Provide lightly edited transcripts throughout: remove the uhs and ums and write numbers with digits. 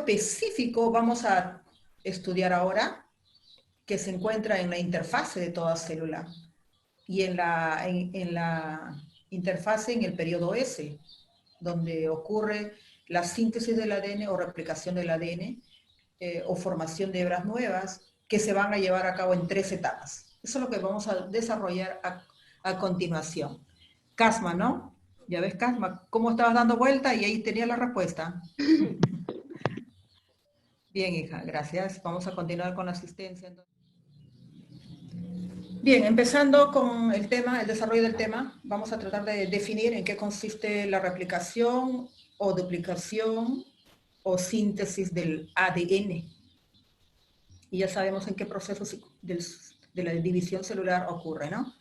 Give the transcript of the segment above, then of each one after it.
específico vamos a estudiar ahora, que se encuentra en la interfase de toda célula y en la interfase en el periodo S, donde ocurre la síntesis del ADN o replicación del ADN o formación de hebras nuevas que se van a llevar a cabo en 3 etapas. Eso es lo que vamos a desarrollar a continuación. Casma, ¿no? Ya ves, Casma, cómo estabas dando vuelta y ahí tenía la respuesta. Bien, hija, gracias. Vamos a continuar con la asistencia. Bien, empezando con el tema, el desarrollo del tema, vamos a tratar de definir en qué consiste la replicación o duplicación o síntesis del ADN. Y ya sabemos en qué proceso de la división celular ocurre, ¿no?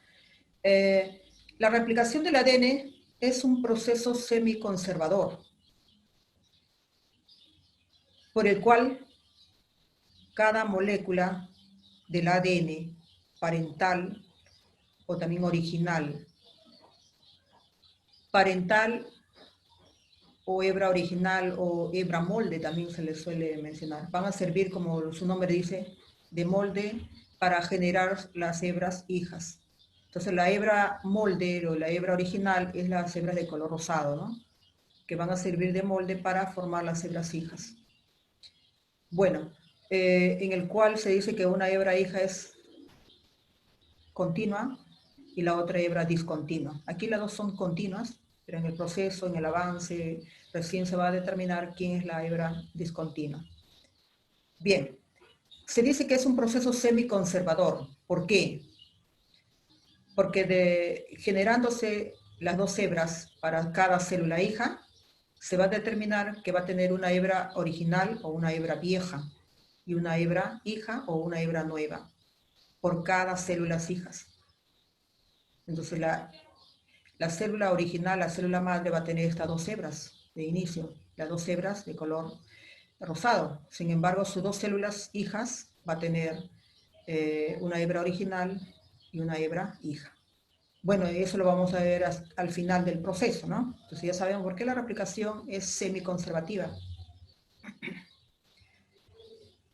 La replicación del ADN es un proceso semiconservador, por el cual cada molécula del ADN parental o también original, parental o hebra original o hebra molde también se les suele mencionar, van a servir, como su nombre dice, de molde para generar las hebras hijas. Entonces la hebra molde o la hebra original es las hebras de color rosado, ¿no? Que van a servir de molde para formar las hebras hijas. Bueno, en el cual se dice que una hebra hija es continua y la otra hebra discontinua. Aquí las dos son continuas, pero en el proceso, en el avance, recién se va a determinar quién es la hebra discontinua. Bien, se dice que es un proceso semiconservador. ¿Por qué? Porque generándose las dos hebras para cada célula hija, se va a determinar que va a tener una hebra original o una hebra vieja y una hebra hija o una hebra nueva por cada célula hijas. Entonces la célula original, la célula madre, va a tener estas dos hebras de inicio, las dos hebras de color rosado. Sin embargo, sus dos células hijas va a tener una hebra original y una hebra hija. Bueno, eso lo vamos a ver al final del proceso, ¿no? Entonces ya sabemos por qué la replicación es semiconservativa.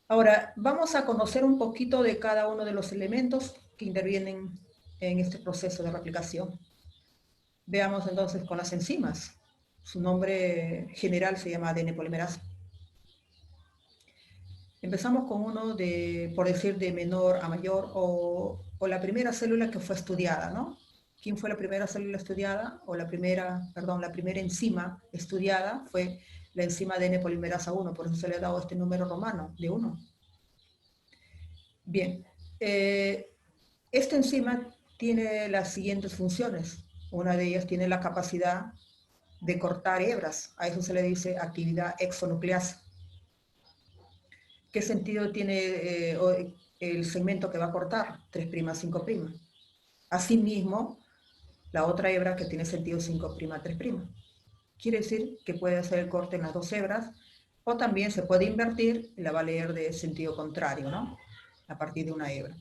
Ahora, vamos a conocer un poquito de cada uno de los elementos que intervienen en este proceso de replicación. Veamos entonces con las enzimas. Su nombre general se llama ADN polimerasa. Empezamos con uno por decir, de menor a mayor, o la primera célula que fue estudiada, ¿no? ¿Quién fue la primera célula estudiada? O la primera enzima estudiada fue la enzima ADN polimerasa 1, por eso se le ha dado este número romano de 1. Bien, esta enzima tiene las siguientes funciones. Una de ellas tiene la capacidad de cortar hebras, a eso se le dice actividad exonucleasa. ¿Qué sentido tiene el segmento que va a cortar? 3', 5'. Asimismo, la otra hebra que tiene sentido 5', 3'. Quiere decir que puede hacer el corte en las dos hebras, o también se puede invertir y la va a leer de sentido contrario, ¿no? A partir de una hebra.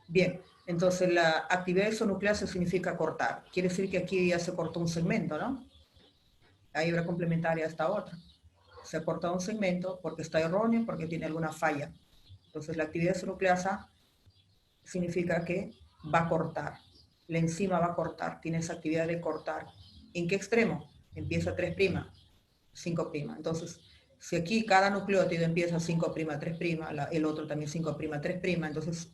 Bien, entonces la actividad exonucleasa significa cortar. Quiere decir que aquí ya se cortó un segmento, ¿no? La hebra complementaria a esta otra. Se ha cortado un segmento porque está erróneo, porque tiene alguna falla. Entonces la actividad exonucleasa significa que va a cortar. La enzima va a cortar, tiene esa actividad de cortar. ¿En qué extremo? Empieza 3', 5'. Entonces, si aquí cada nucleótido empieza 5', 3', el otro también 5', 3', entonces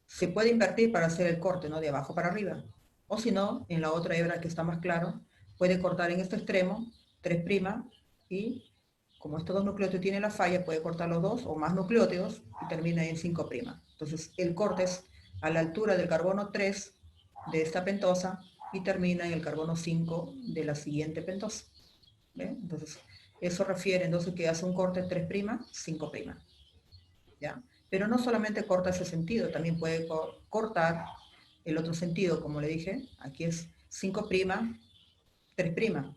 se puede invertir para hacer el corte, ¿no? De abajo para arriba. O si no, en la otra hebra que está más claro, puede cortar en este extremo 3' y como estos dos nucleótidos tienen la falla, puede cortar los dos o más nucleótidos y termina en 5'. Entonces el corte es a la altura del carbono 3 de esta pentosa y termina en el carbono 5 de la siguiente pentosa. ¿Ven? Entonces eso refiere entonces que hace un corte 3', 5'. ¿Ya? Pero no solamente corta ese sentido, también puede cortar el otro sentido, como le dije, aquí es 5', 3'.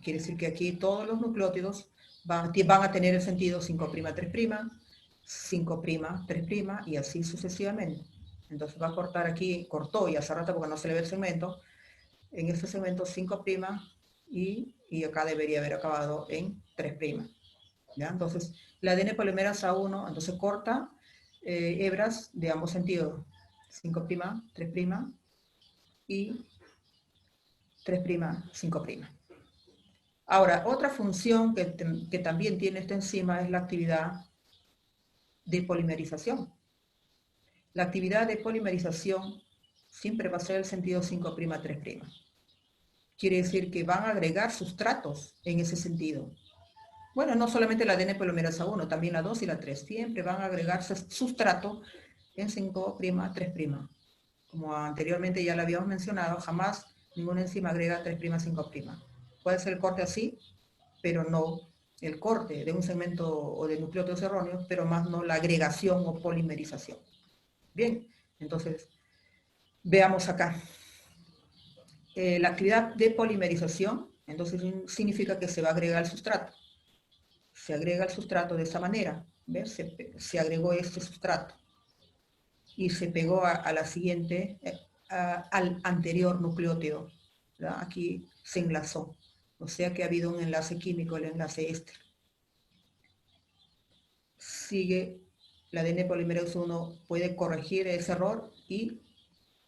Quiere decir que aquí todos los nucleótidos van a tener el sentido 5', 3', 5', 3', y así sucesivamente. Entonces va a cortar aquí, cortó y hace rato porque no se le ve el segmento, en este segmento 5', y acá debería haber acabado en 3'. ¿ya? Entonces, la ADN polimerasa 1, entonces corta hebras de ambos sentidos, 5', 3' y 3', 5'. Ahora, otra función que también tiene esta enzima es la actividad de polimerización. La actividad de polimerización siempre va a ser el sentido 5', 3'. Quiere decir que van a agregar sustratos en ese sentido. Bueno, no solamente la ADN polimerasa 1, también la 2 y la 3. Siempre van a agregarse sustrato en 5', 3'. Como anteriormente ya lo habíamos mencionado, jamás ninguna enzima agrega 3', 5'. Puede ser el corte así, pero no el corte de un segmento o de nucleótidos erróneos, pero más no la agregación o polimerización. Bien, entonces veamos acá. La actividad de polimerización, entonces significa que se va a agregar el sustrato. Se agrega el sustrato de esta manera, ¿ves? Se agregó este sustrato y se pegó a la siguiente, al anterior nucleótido, ¿verdad? Aquí se enlazó, o sea que ha habido un enlace químico, el enlace éster. Sigue, la ADN polimerasa 1 puede corregir ese error y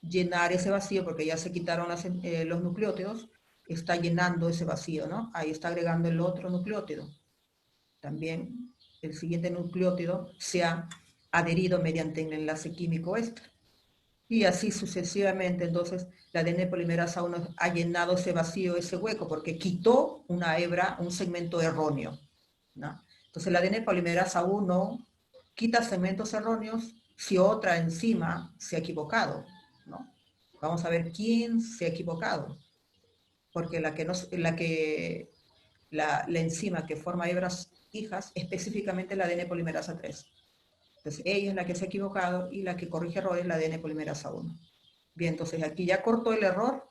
llenar ese vacío, porque ya se quitaron los nucleótidos, está llenando ese vacío, ¿no? Ahí está agregando el otro nucleótido. También el siguiente nucleótido se ha adherido mediante el enlace químico éster. Y así sucesivamente, entonces, la ADN polimerasa 1 ha llenado ese vacío, ese hueco, porque quitó una hebra, un segmento erróneo, ¿no? Entonces, la ADN polimerasa 1 quita segmentos erróneos si otra enzima se ha equivocado, ¿no? Vamos a ver quién se ha equivocado, porque la enzima que forma hebras hijas, específicamente la ADN polimerasa 3. Entonces, ella es la que se ha equivocado y la que corrige errores es la ADN polimerasa 1. Bien, entonces aquí ya cortó el error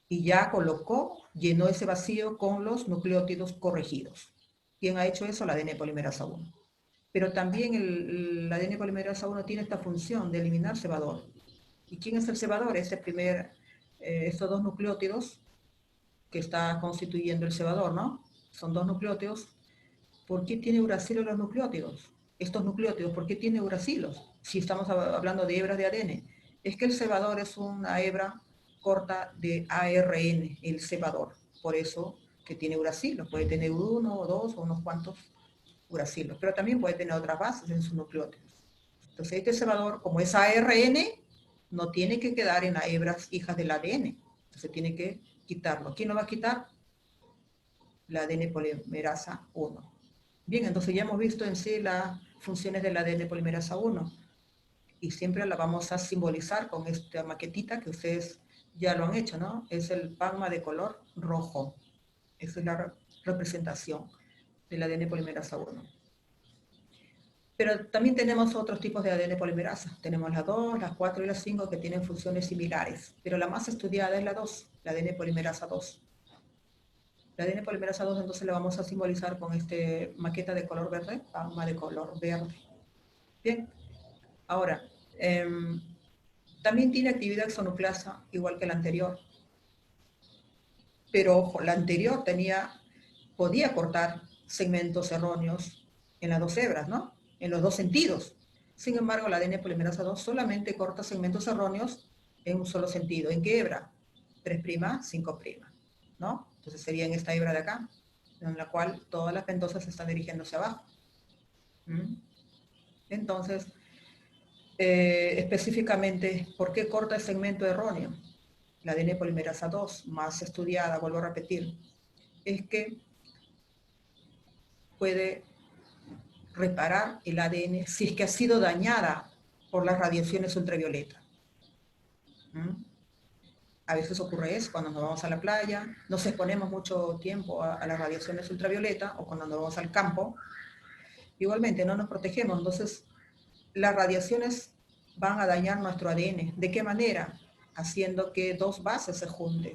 y ya colocó, llenó ese vacío con los nucleótidos corregidos. ¿Quién ha hecho eso? La ADN polimerasa 1. Pero también la ADN polimerasa 1 tiene esta función de eliminar cebador. ¿Y quién es el cebador? Estos dos nucleótidos que está constituyendo el cebador, ¿no? Son dos nucleótidos. ¿Por qué tiene uracilos los nucleótidos? Estos nucleótidos, ¿por qué tiene uracilos? Si estamos hablando de hebras de ADN. Es que el cebador es una hebra corta de ARN, el cebador. Por eso que tiene uracilos. Puede tener uno o dos o unos cuantos uracilos. Pero también puede tener otras bases en sus nucleótidos. Entonces este cebador, como es ARN, no tiene que quedar en las hebras hijas del ADN. Entonces tiene que quitarlo. ¿Quién lo va a quitar? La ADN polimerasa 1. Bien, entonces ya hemos visto en sí las funciones de la ADN polimerasa 1 y siempre la vamos a simbolizar con esta maquetita que ustedes ya lo han hecho, ¿no? Es el plasma de color rojo. Esa es la representación de la ADN polimerasa 1. Pero también tenemos otros tipos de ADN polimerasa. Tenemos las 2, las 4 y las 5 que tienen funciones similares, pero la más estudiada es la 2, la ADN polimerasa 2. La ADN polimerasa 2 entonces la vamos a simbolizar con este maqueta de color verde, plasma de color verde. Bien, ahora, también tiene actividad exonucleasa igual que la anterior. Pero ojo, la anterior podía cortar segmentos erróneos en las dos hebras, ¿no? En los dos sentidos. Sin embargo, la ADN polimerasa 2 solamente corta segmentos erróneos en un solo sentido. ¿En qué hebra? 3', 5', ¿no? Entonces sería en esta hebra de acá, en la cual todas las pentosas están dirigiéndose abajo. Entonces, específicamente, ¿por qué corta el segmento erróneo? La ADN polimerasa 2, más estudiada, vuelvo a repetir, es que puede reparar el ADN si es que ha sido dañada por las radiaciones ultravioletas. A veces ocurre eso cuando nos vamos a la playa, nos exponemos mucho tiempo a las radiaciones ultravioletas o cuando nos vamos al campo. Igualmente, no nos protegemos, entonces las radiaciones van a dañar nuestro ADN. ¿De qué manera? Haciendo que dos bases se junten,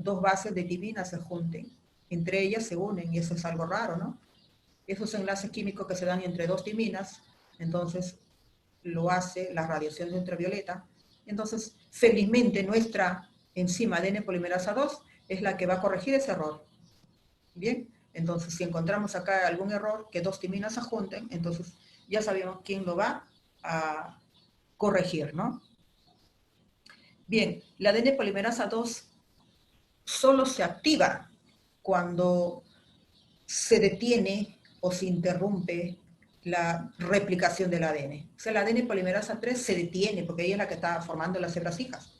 dos bases de timina se junten. Entre ellas se unen y eso es algo raro, ¿no? Esos enlaces químicos que se dan entre dos timinas, entonces lo hace la radiación ultravioleta. Entonces, felizmente nuestra enzima ADN polimerasa 2 es la que va a corregir ese error. Bien, Entonces, si encontramos acá algún error, que 2 timinas se junten, entonces ya sabemos quién lo va a corregir, ¿no? Bien, la ADN polimerasa 2 solo se activa cuando se detiene o se interrumpe la replicación del ADN. O sea, la ADN polimerasa 3 se detiene, porque ella es la que está formando las hebras hijas.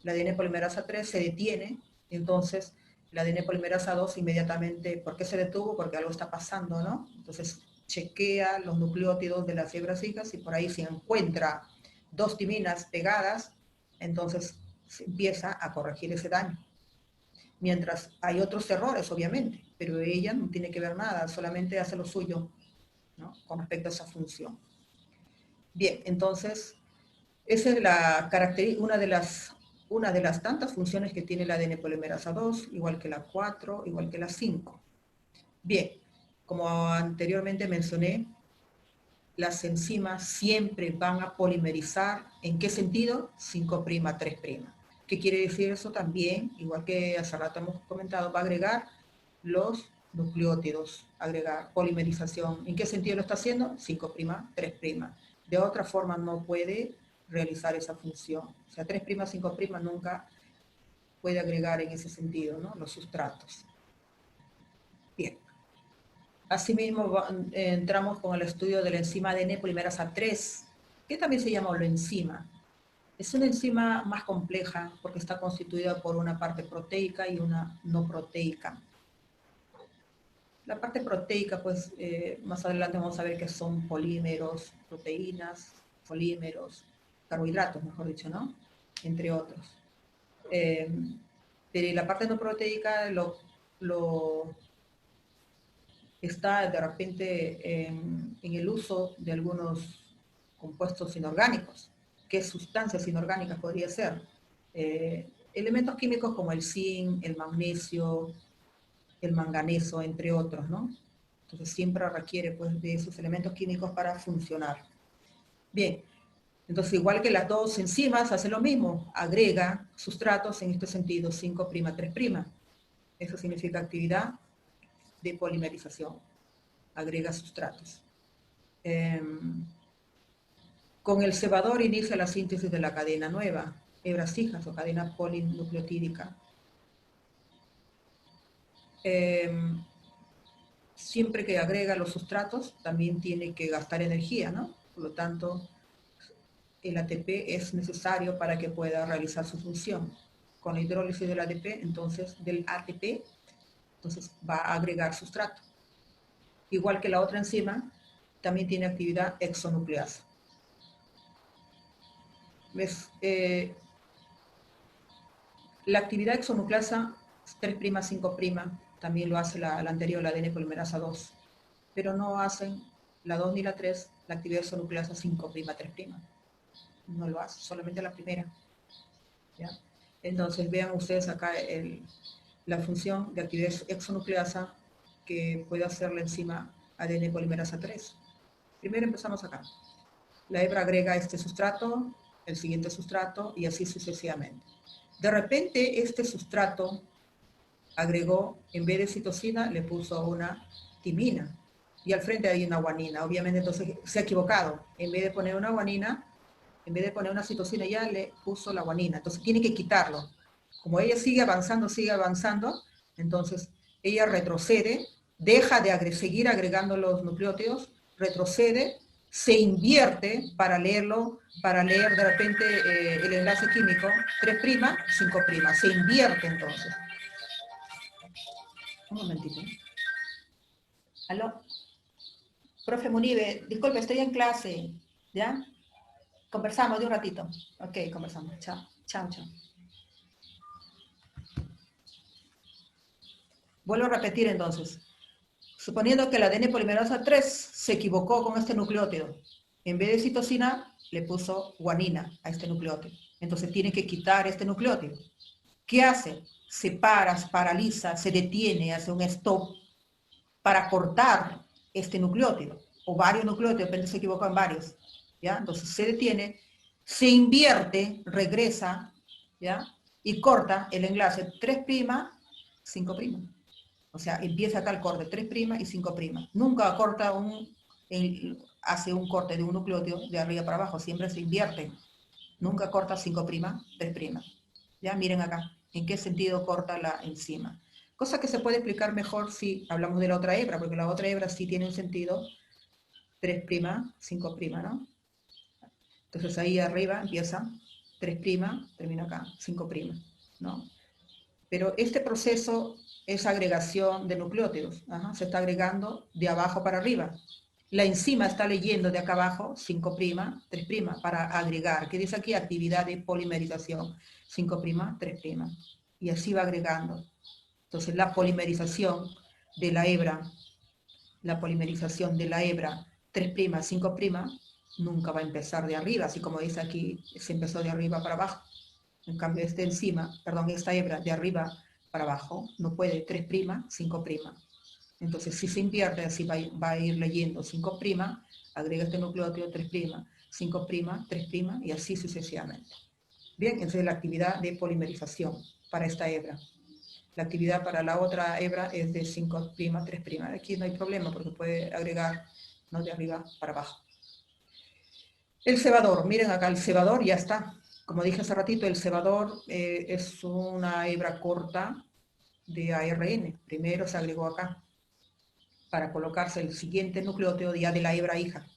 La ADN polimerasa 3 se detiene, entonces la ADN polimerasa 2 inmediatamente, ¿por qué se detuvo? Porque algo está pasando, ¿no? Entonces chequea los nucleótidos de las hebras hijas y por ahí se encuentra 2 timinas pegadas, entonces se empieza a corregir ese daño. Mientras hay otros errores, obviamente, pero ella no tiene que ver nada, solamente hace lo suyo, ¿no? Con respecto a esa función. Bien, entonces, esa es la una de las tantas funciones que tiene la ADN polimerasa 2, igual que la 4, igual que la 5. Bien, como anteriormente mencioné, las enzimas siempre van a polimerizar, ¿en qué sentido? 5', 3'. ¿Qué quiere decir eso también? Igual que hace rato hemos comentado, va a agregar los nucleótidos, agregar polimerización. ¿En qué sentido lo está haciendo? 5', 3'. De otra forma no puede realizar esa función. O sea, 3', 5' nunca puede agregar en ese sentido, ¿no? Los sustratos. Bien. Asimismo, entramos con el estudio de la enzima ADN polimerasa 3, que también se llama holoenzima. Es una enzima más compleja porque está constituida por una parte proteica y una no proteica. La parte proteica, pues, más adelante vamos a ver que son polímeros, proteínas, polímeros, carbohidratos, mejor dicho, ¿no? Entre otros. Pero la parte no proteica está de repente en el uso de algunos compuestos inorgánicos. ¿Qué sustancias inorgánicas podría ser? Elementos químicos como el zinc, el magnesio, el manganeso, entre otros, ¿no? Entonces siempre requiere pues, de esos elementos químicos para funcionar. Bien, entonces igual que las dos enzimas hace lo mismo, agrega sustratos en este sentido, 5', 3'. Eso significa actividad de polimerización, agrega sustratos. Con el cebador inicia la síntesis de la cadena nueva, hebras hijas o cadena polinucleotídica. Siempre que agrega los sustratos, también tiene que gastar energía, ¿no? Por lo tanto, el ATP es necesario para que pueda realizar su función. Con la hidrólisis del ATP, entonces va a agregar sustrato. Igual que la otra enzima, también tiene actividad exonucleasa. ¿Ves? La actividad exonucleasa 3', 5', también lo hace la anterior, la ADN polimerasa 2, pero no hacen la 2 ni la 3, la actividad exonucleasa 5', 3'. No lo hace, solamente la primera. ¿Ya? Entonces vean ustedes acá la función de actividad exonucleasa que puede hacer la enzima ADN polimerasa 3. Primero empezamos acá. La hebra agrega este sustrato, el siguiente sustrato y así sucesivamente. De repente este sustrato agregó, en vez de citosina, le puso una timina. Y al frente hay una guanina. Obviamente entonces se ha equivocado. En vez de poner una guanina, en vez de poner una citosina, ya le puso la guanina. Entonces tiene que quitarlo. Como ella sigue avanzando, entonces ella retrocede, deja de seguir agregando los nucleótidos, retrocede, se invierte para leer de repente el enlace químico 3', 5'. Se invierte entonces. Un momentito. ¿Aló? Profe Munibe, disculpe, estoy en clase. ¿Ya? Conversamos de un ratito. Ok, conversamos. Chao, chao, chao. Vuelvo a repetir entonces. Suponiendo que la ADN polimerasa 3 se equivocó con este nucleótido. En vez de citosina, le puso guanina a este nucleótido. Entonces tiene que quitar este nucleótido. ¿Qué hace? Se paraliza, se detiene, hace un stop para cortar este nucleótido. O varios nucleótidos, depende, se equivocó en varios. ¿Ya? Entonces se detiene, se invierte, regresa, ¿ya? Y corta el enlace 3', 5'. O sea, empieza acá el corte 3' y 5'. Nunca corta hace un corte de un nucleótido de arriba para abajo, siempre se invierte. Nunca corta 5', 3'. Ya, miren acá, en qué sentido corta la enzima. Cosa que se puede explicar mejor si hablamos de la otra hebra, porque la otra hebra sí tiene un sentido 3', 5', ¿no? Entonces ahí arriba empieza 3', termina acá, 5', ¿no? Pero este proceso es agregación de nucleótidos, se está agregando de abajo para arriba. La enzima está leyendo de acá abajo 5', 3', para agregar, que dice aquí actividad de polimerización, 5', 3'. Y así va agregando. Entonces la polimerización de la hebra, 3', 5', nunca va a empezar de arriba, así como dice aquí, se empezó de arriba para abajo. En cambio, esta hebra de arriba para abajo, no puede 3', 5'. Entonces, si se invierte, así va a ir leyendo 5', agrega este nucleótido 3', 5', 3', y así sucesivamente. Bien, esa es la actividad de polimerización para esta hebra. La actividad para la otra hebra es de 5', 3'. Aquí no hay problema porque puede agregar, ¿no?, de arriba para abajo. El cebador, miren acá, el cebador ya está. Como dije hace ratito, el cebador es una hebra corta de ARN. Primero se agregó acá para colocarse el siguiente nucleótido ya de la hebra hija.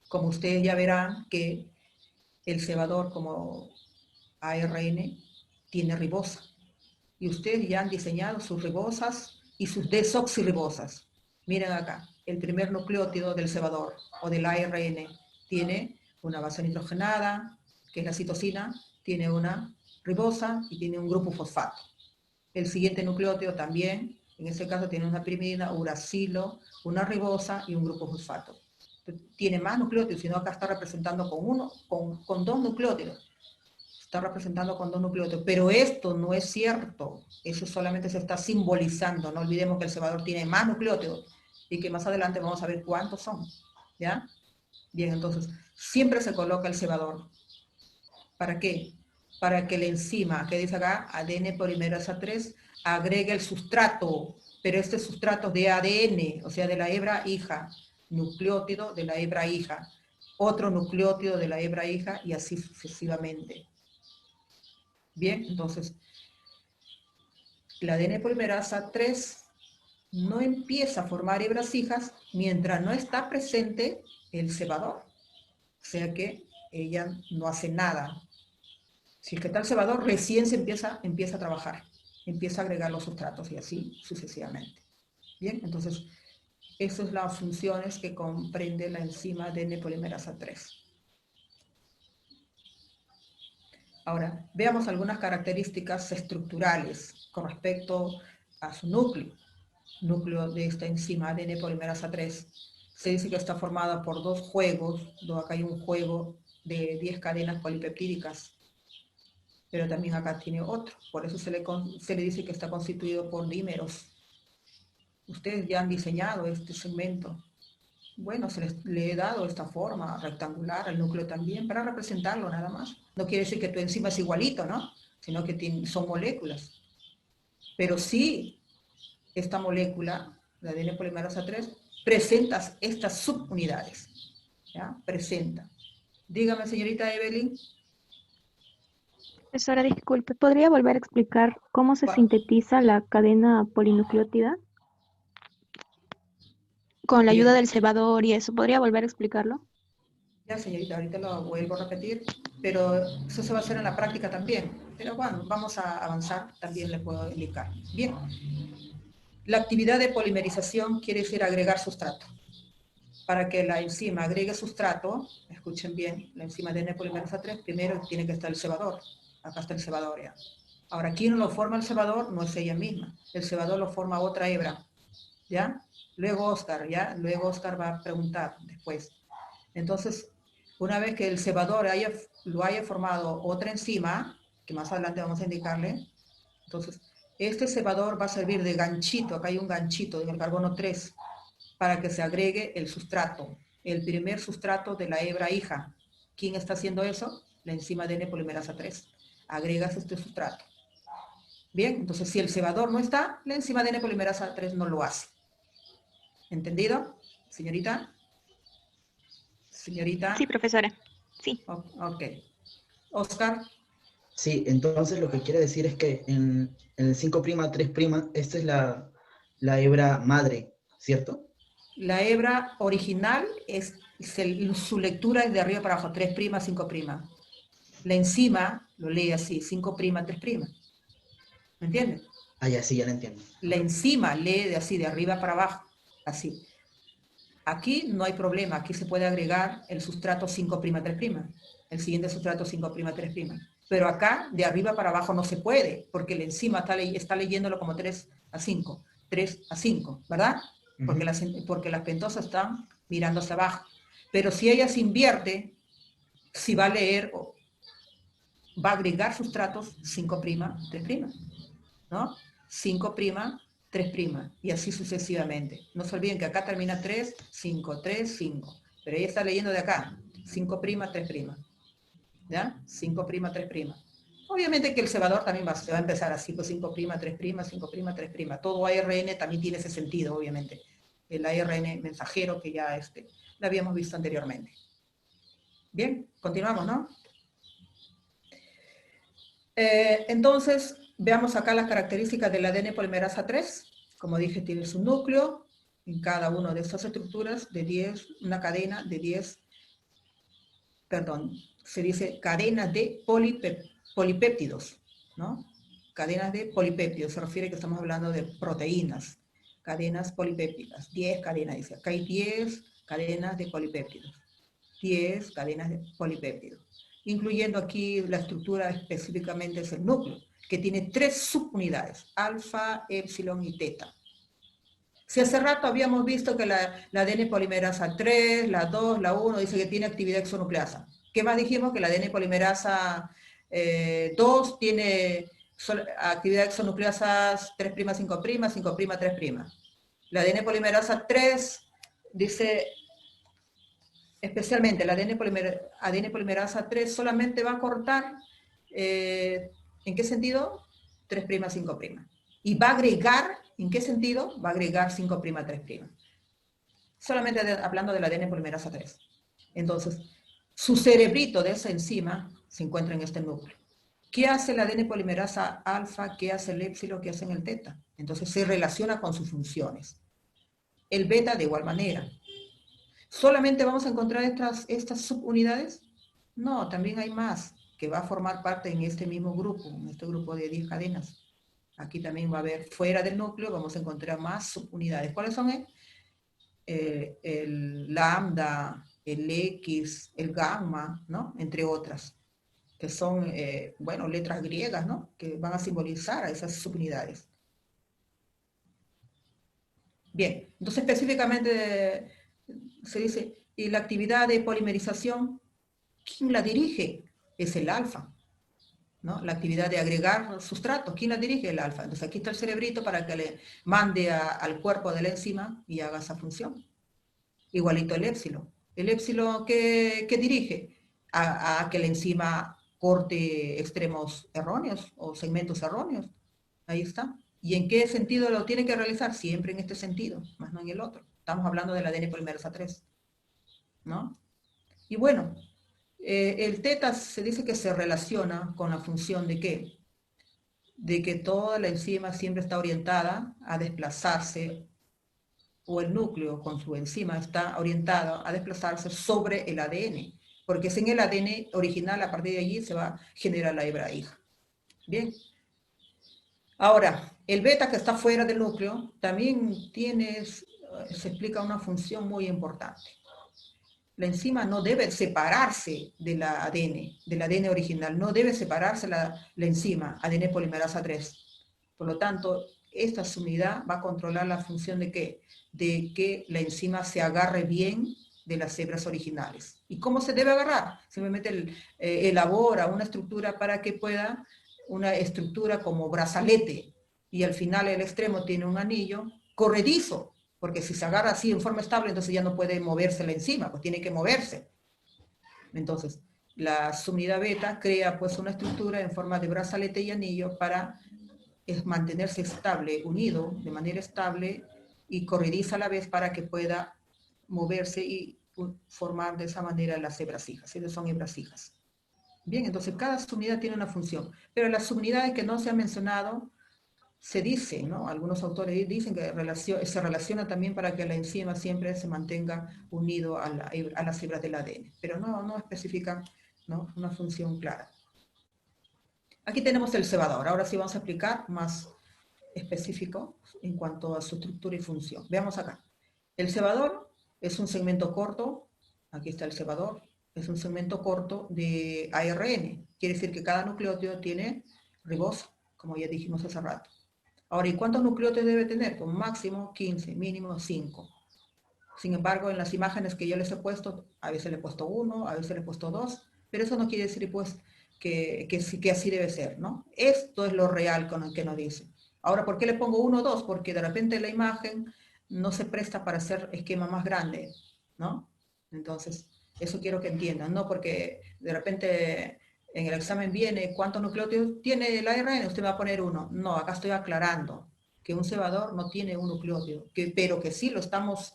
Como ustedes ya verán que el cebador como ARN tiene ribosa. Y ustedes ya han diseñado sus ribosas y sus desoxirribosas. Miren acá, el primer nucleótido del cebador o del ARN tiene una base nitrogenada, que es la citosina, tiene una ribosa y tiene un grupo fosfato. El siguiente nucleótido también, en este caso tiene una pirimidina, uracilo, una ribosa y un grupo fosfato. Tiene más nucleótidos, sino acá está representando con dos nucleótidos. Está representando con dos nucleótidos, pero esto no es cierto. Eso solamente se está simbolizando. No olvidemos que el cebador tiene más nucleótidos y que más adelante vamos a ver cuántos son. ¿Ya? Bien, entonces, siempre se coloca el cebador. ¿Para qué? Para que la enzima, que dice acá, ADN polimerasa 3, agregue el sustrato, pero este sustrato de ADN, o sea, de la hebra hija, nucleótido de la hebra hija, otro nucleótido de la hebra hija y así sucesivamente. Bien, entonces, la ADN polimerasa 3 no empieza a formar hebras hijas mientras no está presente el cebador. O sea que ella no hace nada. Si es que está el cebador, recién se empieza a trabajar, empieza a agregar los sustratos y así sucesivamente. Bien, entonces, esas son las funciones que comprende la enzima ADN polimerasa 3. Ahora, veamos algunas características estructurales con respecto a su núcleo de esta enzima ADN polimerasa 3. Se dice que está formada por dos juegos, acá hay un juego de 10 cadenas polipeptídicas, pero también acá tiene otro, por eso se le dice que está constituido por dímeros. Ustedes ya han diseñado este segmento. Bueno, le he dado esta forma rectangular al núcleo también para representarlo nada más. No quiere decir que tu enzima es igualito, ¿no? Sino que son moléculas. Pero sí, esta molécula, la ADN polimerasa 3, presenta estas subunidades. ¿Ya? Presenta. Dígame, señorita Evelyn. Profesora, disculpe, ¿podría volver a explicar cómo se sintetiza la cadena polinucleótida? Con la ayuda Bien. del cebador y eso, ¿podría volver a explicarlo? Ya, señorita, ahorita lo vuelvo a repetir, pero eso se va a hacer en la práctica también. Pero bueno, vamos a avanzar, también le puedo indicar. Bien, la actividad de polimerización quiere decir agregar sustrato. Para que la enzima agregue sustrato, escuchen bien, la enzima de polimerasa 3, primero tiene que estar el cebador. Acá está el cebador ya. Ahora, ¿quién lo forma el cebador? No es ella misma. El cebador lo forma otra hebra, ¿ya? Luego Oscar, ¿ya? Luego Oscar va a preguntar después. Entonces, una vez que el cebador lo haya formado otra enzima, que más adelante vamos a indicarle, entonces, este cebador va a servir de ganchito, acá hay un ganchito en el carbono 3, para que se agregue el sustrato, el primer sustrato de la hebra hija. ¿Quién está haciendo eso? La enzima ADN polimerasa 3. Agregas este sustrato. Bien, entonces si el cebador no está, la enzima ADN polimerasa 3 no lo hace. ¿Entendido, señorita? Sí, Señorita. profesora. Sí. Ok. Oscar. Sí, entonces lo que quiere decir es que en el 5', 3', esta es la hebra madre, ¿cierto? La hebra original, su lectura es de arriba para abajo, 3', 5'. La enzima lo lee así, 5', 3'. ¿Me entiendes? Ah, ya, sí, ya lo entiendo. La enzima lee de así, de arriba para abajo, así. Aquí no hay problema, aquí se puede agregar el sustrato 5', 3', el siguiente sustrato 5', 3'. Pero acá, de arriba para abajo, no se puede, porque la enzima está leyéndolo como 3 a 5, 3 a 5, ¿verdad? Porque las pentosas están mirando hacia abajo. Pero si ella se invierte, si va a leer, va a agregar sustratos 5', 3', ¿no? 5', 3', y así sucesivamente. No se olviden que acá termina 3, 5, 3, 5. Pero ella está leyendo de acá, 5', 3'. ¿Ya? 5', 3'. Obviamente que el cebador también se va a empezar así, pues 5', 3', 5', 3'. Todo ARN también tiene ese sentido, obviamente. El ARN mensajero que ya lo habíamos visto anteriormente. Bien, continuamos, ¿no? Entonces, veamos acá las características del ADN polimerasa 3. Como dije, tiene su núcleo en cada una de estas estructuras de 10, una cadena de 10, perdón, se dice cadena de polipéptidos, ¿no? Cadenas de polipéptidos, se refiere que estamos hablando de proteínas, cadenas polipéptidas, 10 cadenas, dice, acá hay 10 cadenas de polipéptidos, 10 cadenas de polipéptidos, incluyendo aquí la estructura específicamente es el núcleo, que tiene 3 subunidades, alfa, epsilon y teta. Si hace rato habíamos visto que la ADN polimerasa 3, la 2, la 1, dice que tiene actividad exonucleasa. ¿Qué más dijimos? Que la ADN polimerasa 2 tiene actividad exonucleasa 3', 5', 5', 3'. La ADN polimerasa 3 dice, especialmente la ADN polimerasa 3 solamente va a cortar, ¿en qué sentido? 3', 5'. Y va a agregar, ¿en qué sentido? Va a agregar 5', 3'. Solamente hablando de la ADN polimerasa 3. Entonces, su cerebrito de esa enzima se encuentra en este núcleo. ¿Qué hace la ADN polimerasa alfa? ¿Qué hace el épsilon? ¿Qué hace el teta? Entonces se relaciona con sus funciones. El beta de igual manera. ¿Solamente vamos a encontrar estas subunidades? No, también hay más que va a formar parte en este mismo grupo, en este grupo de 10 cadenas. Aquí también va a haber, fuera del núcleo, vamos a encontrar más subunidades. ¿Cuáles son? El lambda, el X, el gamma, ¿no? Entre otras, que son, bueno, letras griegas, ¿no? Que van a simbolizar a esas subunidades. Bien, entonces específicamente se dice, y la actividad de polimerización, ¿quién la dirige? Es el alfa, ¿no? La actividad de agregar sustratos, ¿quién la dirige? El alfa. Entonces aquí está el cerebrito para que le mande al cuerpo de la enzima y haga esa función. Igualito el épsilon. ¿El épsilon qué dirige? A que la enzima corte extremos erróneos o segmentos erróneos. Ahí está. ¿Y en qué sentido lo tiene que realizar? Siempre en este sentido, más no en el otro. Estamos hablando del ADN polimerasa 3, ¿no? Y bueno, el teta se dice que se relaciona con la función de ¿qué? De que toda la enzima siempre está orientada a desplazarse, o el núcleo con su enzima está orientado a desplazarse sobre el ADN, porque es en el ADN original, a partir de allí se va a generar la hebra hija. Bien. Ahora, el beta que está fuera del núcleo también se explica una función muy importante. La enzima no debe separarse del ADN original, no debe separarse la enzima ADN polimerasa 3. Por lo tanto, esta subunidad va a controlar la función de ¿qué? De que la enzima se agarre bien de las hebras originales. ¿Y cómo se debe agarrar? Simplemente elabora una estructura para que pueda, una estructura como brazalete, y al final el extremo tiene un anillo corredizo, porque si se agarra así en forma estable, entonces ya no puede moverse la enzima, pues tiene que moverse. Entonces, la subunidad beta crea pues una estructura en forma de brazalete y anillo para es mantenerse estable, unido de manera estable y corrediza a la vez para que pueda moverse y formar de esa manera las hebras hijas. Esas son hebras hijas. Bien, entonces cada subunidad tiene una función, pero las subunidades que no se han mencionado, se dice, ¿no? Algunos autores dicen que se relaciona también para que la enzima siempre se mantenga unido a las hebras del ADN, pero no especifican, ¿no?, una función clara. Aquí tenemos el cebador. Ahora sí vamos a explicar más específico en cuanto a su estructura y función. Veamos acá. El cebador es un segmento corto, aquí está el cebador, es un segmento corto de ARN. Quiere decir que cada nucleótido tiene riboso, como ya dijimos hace rato. Ahora, ¿y cuántos nucleótidos debe tener? Pues máximo 15, mínimo 5. Sin embargo, en las imágenes que yo les he puesto, a veces le he puesto 1, a veces le he puesto 2, pero eso no quiere decir pues que así debe ser, ¿no? Esto es lo real con el que nos dice. Ahora, ¿por qué le pongo 1 o 2? Porque de repente la imagen no se presta para hacer esquema más grande, ¿no? Entonces, eso quiero que entiendan, ¿no? Porque de repente en el examen viene cuántos nucleótidos tiene el ARN, usted va a poner 1. No, acá estoy aclarando que un cebador no tiene un nucleótido, pero que sí lo estamos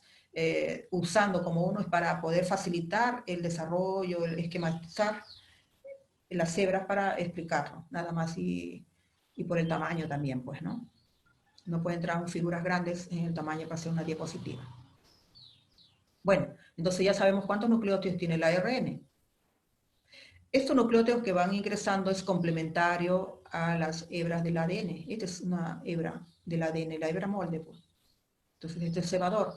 usando como uno es para poder facilitar el desarrollo, el esquematizar las hebras para explicarlo, nada más y por el tamaño también, pues, ¿no? No pueden entrar figuras grandes en el tamaño para hacer una diapositiva. Bueno, entonces ya sabemos cuántos nucleótidos tiene el ARN. Estos nucleótidos que van ingresando es complementario a las hebras del ADN. Esta es una hebra del ADN, la hebra molde, pues. Entonces este es cebador.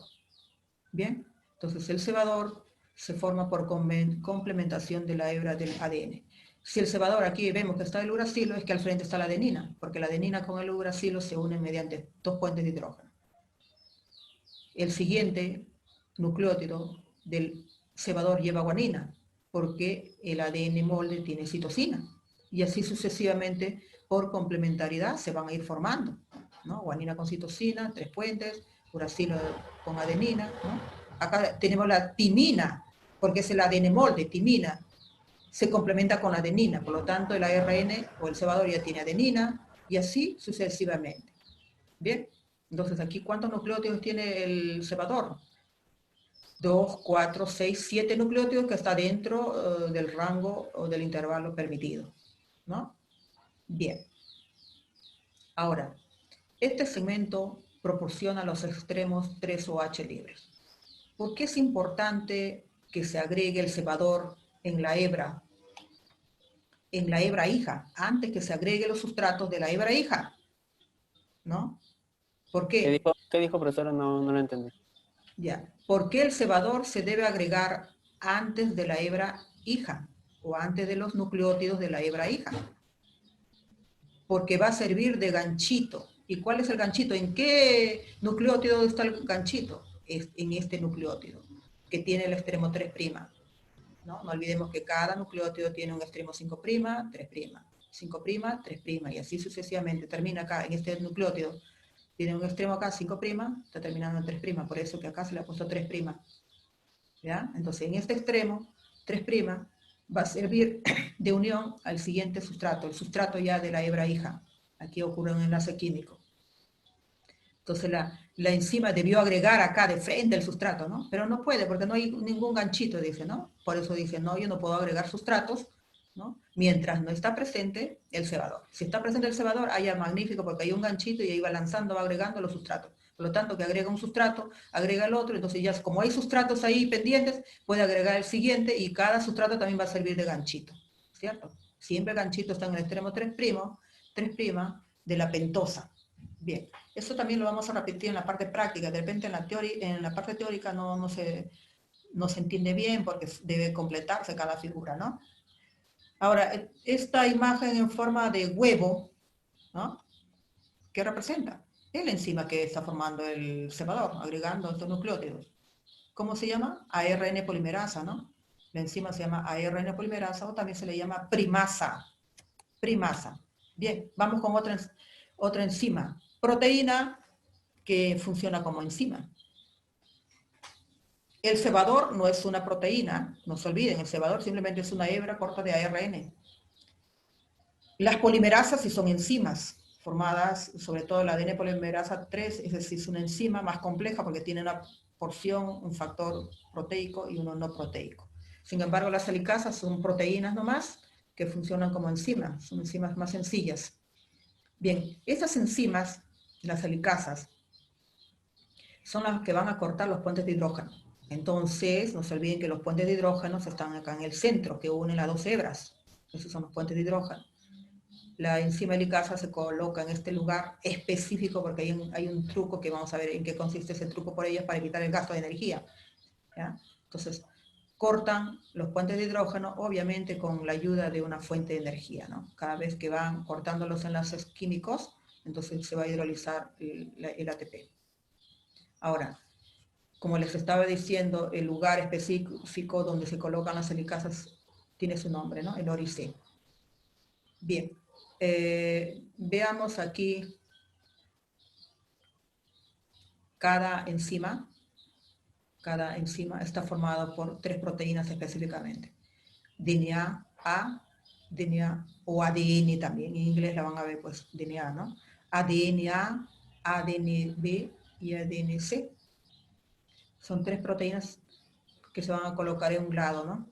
Bien, entonces el cebador se forma por complementación de la hebra del ADN. Si el cebador aquí vemos que está el uracilo, es que al frente está la adenina, porque la adenina con el uracilo se unen mediante 2 puentes de hidrógeno. El siguiente nucleótido del cebador lleva guanina, porque el ADN molde tiene citosina. Y así sucesivamente, por complementariedad, se van a ir formando, ¿no? Guanina con citosina, 3 puentes, uracilo con adenina, ¿no? Acá tenemos la timina, porque es el ADN molde, timina, se complementa con la adenina, por lo tanto el ARN o el cebador ya tiene adenina, y así sucesivamente. Bien, entonces aquí, ¿cuántos nucleótidos tiene el cebador? 2, 4, 6, 7 nucleótidos que está dentro del rango o del intervalo permitido, ¿no? Bien. Ahora, este segmento proporciona los extremos 3 OH libres. ¿Por qué es importante que se agregue el cebador en la hebra hija, antes que se agregue los sustratos de la hebra hija? ¿No? ¿Por qué? ¿Qué dijo, profesora? No lo entendí. Ya. ¿Por qué el cebador se debe agregar antes de la hebra hija o antes de los nucleótidos de la hebra hija? Porque va a servir de ganchito. ¿Y cuál es el ganchito? ¿En qué nucleótido está el ganchito? Es en este nucleótido, que tiene el extremo 3'. ¿No? No olvidemos que cada nucleótido tiene un extremo 5', 3', 5', 3', y así sucesivamente. Termina acá en este nucleótido. Tiene un extremo acá 5', está terminando en 3', por eso que acá se le ha puesto 3'. ¿Ya? Entonces en este extremo, 3', va a servir de unión al siguiente sustrato, el sustrato ya de la hebra hija. Aquí ocurre un enlace químico. Entonces la enzima debió agregar acá de frente el sustrato, ¿no? Pero no puede porque no hay ningún ganchito, dice, ¿no? Por eso dice, no, yo no puedo agregar sustratos, ¿no? Mientras no está presente el cebador. Si está presente el cebador, ya magnífico porque hay un ganchito y ahí va lanzando, va agregando los sustratos. Por lo tanto, que agrega un sustrato, agrega el otro, entonces ya como hay sustratos ahí pendientes, puede agregar el siguiente y cada sustrato también va a servir de ganchito, ¿cierto? Siempre el ganchito está en el extremo 3', de la pentosa. Bien, eso también lo vamos a repetir en la parte práctica. De repente en la parte teórica no se entiende bien porque debe completarse cada figura, ¿no? Ahora, esta imagen en forma de huevo, ¿no? ¿Qué representa? Es la enzima que está formando el cebador, agregando estos nucleótidos. ¿Cómo se llama? ARN polimerasa, ¿no? La enzima se llama ARN polimerasa o también se le llama primasa. Primasa. Bien, vamos con otra enzima. Proteína que funciona como enzima. El cebador no es una proteína, no se olviden, el cebador simplemente es una hebra corta de ARN. Las polimerasas sí son enzimas. formadas sobre todo la ADN polimerasa 3, es decir, es una enzima más compleja porque tiene una porción, un factor proteico y uno no proteico. Sin embargo, las helicasas son proteínas nomás que funcionan como enzimas, son enzimas más sencillas. Bien, estas enzimas, las helicasas, son las que van a cortar los puentes de hidrógeno. Entonces, no se olviden que los puentes de hidrógeno están acá en el centro, que unen las dos hebras. Esos son los puentes de hidrógeno. La enzima helicasa se coloca en este lugar específico porque hay un truco que vamos a ver en qué consiste ese truco por ellas para evitar el gasto de energía. ¿Ya? Entonces, cortan los puentes de hidrógeno, obviamente con la ayuda de una fuente de energía, ¿no? Cada vez que van cortando los enlaces químicos, entonces se va a hidrolizar el ATP. Ahora, como les estaba diciendo, el lugar específico donde se colocan las helicasas tiene su nombre, ¿no? El ORIC. Bien, veamos aquí cada enzima está formada por 3 proteínas específicamente. DNA A, DNA o ADN también, en inglés la van a ver pues DNA, ¿no? ADN A, ADN B y ADN C. Son 3 proteínas que se van a colocar en un lado, ¿no?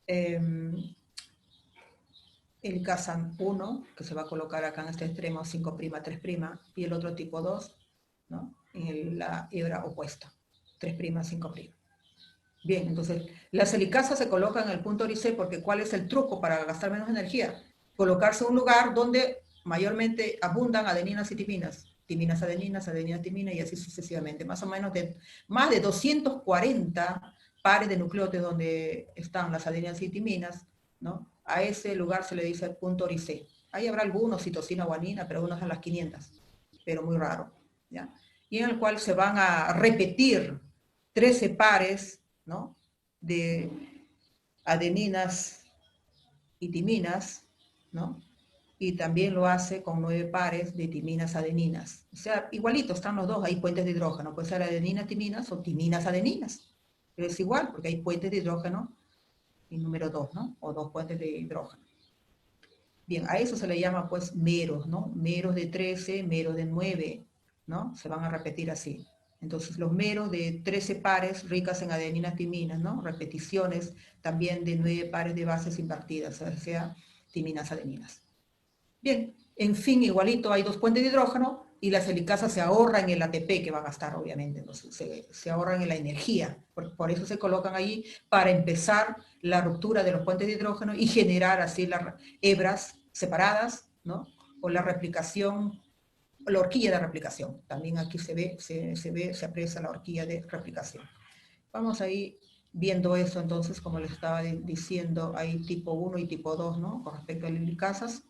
El CASAN 1, que se va a colocar acá en este extremo, 5', 3', y el otro tipo 2, ¿no? En la hebra opuesta, 3', 5'. Bien, entonces, las helicasas se colocan en el punto ORIC porque ¿cuál es el truco para gastar menos energía? Colocarse en un lugar donde mayormente abundan adeninas y timinas. Timinas, adeninas, adeninas, timina y así sucesivamente. Más o menos más de 240 pares de nucleótidos donde están las adeninas y timinas, ¿no? A ese lugar se le dice el punto ORIC. Ahí habrá algunos, citosina, guanina, pero unos a las 500, pero muy raro, ¿ya? Y en el cual se van a repetir 13 pares, ¿no? De adeninas y timinas, ¿no? Y también lo hace con 9 pares de timinas adeninas. O sea, igualito, están los dos, hay puentes de hidrógeno, puede ser adeninas timinas o timinas adeninas. Pero es igual, porque hay puentes de hidrógeno y número 2, ¿no? O 2 puentes de hidrógeno. Bien, a eso se le llama pues meros, ¿no? Meros de 13, meros de 9, ¿no? Se van a repetir así. Entonces los meros de 13 pares ricas en adeninas timinas, ¿no? Repeticiones también de 9 pares de bases invertidas, o sea, timinas adeninas. Bien, en fin, igualito hay 2 puentes de hidrógeno y las helicasas se ahorran en el ATP que va a gastar, obviamente, entonces se ahorran en la energía, por eso se colocan ahí para empezar la ruptura de los puentes de hidrógeno y generar así las hebras separadas, ¿no? O la replicación, la horquilla de replicación. También aquí se aprecia la horquilla de replicación. Vamos ahí viendo eso entonces, como les estaba diciendo, hay tipo 1 y tipo 2, ¿no? Con respecto a las helicasas.